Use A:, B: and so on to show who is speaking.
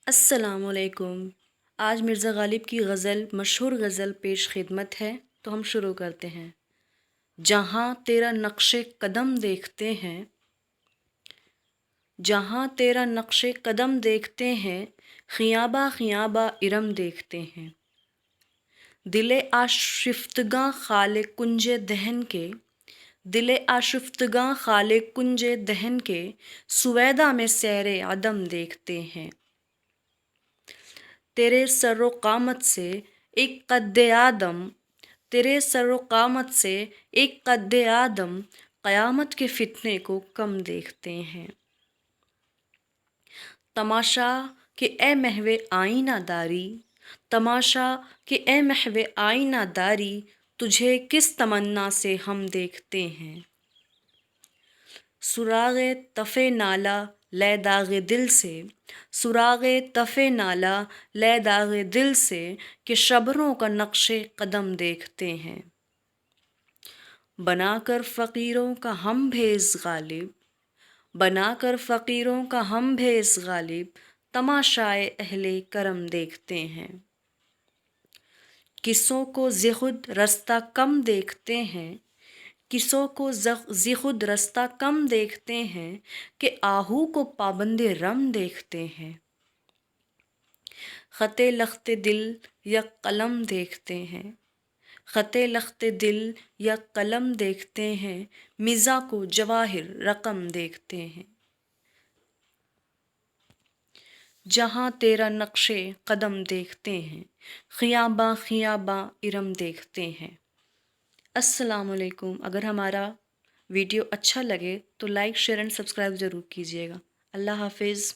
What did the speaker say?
A: السلام علیکم۔ آج مرزا غالب کی غزل مشہور غزل پیش خدمت ہے تو ہم شروع کرتے ہیں۔ جہاں تیرا نقش قدم دیکھتے ہیں، جہاں تیرا نقش قدم دیکھتے ہیں، خیاباں خیاباں ارم دیکھتے ہیں۔ دل آشفتگاں خال کنج دہن کے، دل آشفتگاں خال کنج دہن کے، سویداء میں سیر عدم دیکھتے ہیں۔ تیرے سر و قامت سے ایک قد آدم، تیرے سر و قامت سے ایک قد آدم، قیامت کے فتنے کو کم دیکھتے ہیں۔ تماشا کہ اے محو آئینہ داری، تماشا کہ اے محو آئینہ داری، تجھے کس تمنا سے ہم دیکھتے ہیں۔ سراغ تف نالہ لے داغ دل سے، سراغ تف نالہ لے داغ دل سے، کہ شبروں کا نقش قدم دیکھتے ہیں۔ بنا کر فقیروں کا ہم بھیس غالب، بنا کر فقیروں کا ہم بھیس غالب، تماشائے اہل کرم دیکھتے ہیں۔ کسوں کو ز خود رستہ کم دیکھتے ہیں، کسوں کو ز خود رستہ کم دیکھتے ہیں، کہ آہو کو پابند رم دیکھتے ہیں۔ خط لخت دل یک قلم دیکھتے ہیں، خط لخت دل یک قلم دیکھتے ہیں، مزاح کو جواہر رقم دیکھتے ہیں۔ جہاں تیرا نقش قدم دیکھتے ہیں، خیاباں خیاباں ارم دیکھتے ہیں۔ السلام علیکم۔ اگر ہمارا ویڈیو اچھا لگے تو لائک شیئر اینڈ سبسکرائب ضرور کیجیے گا۔ اللہ حافظ۔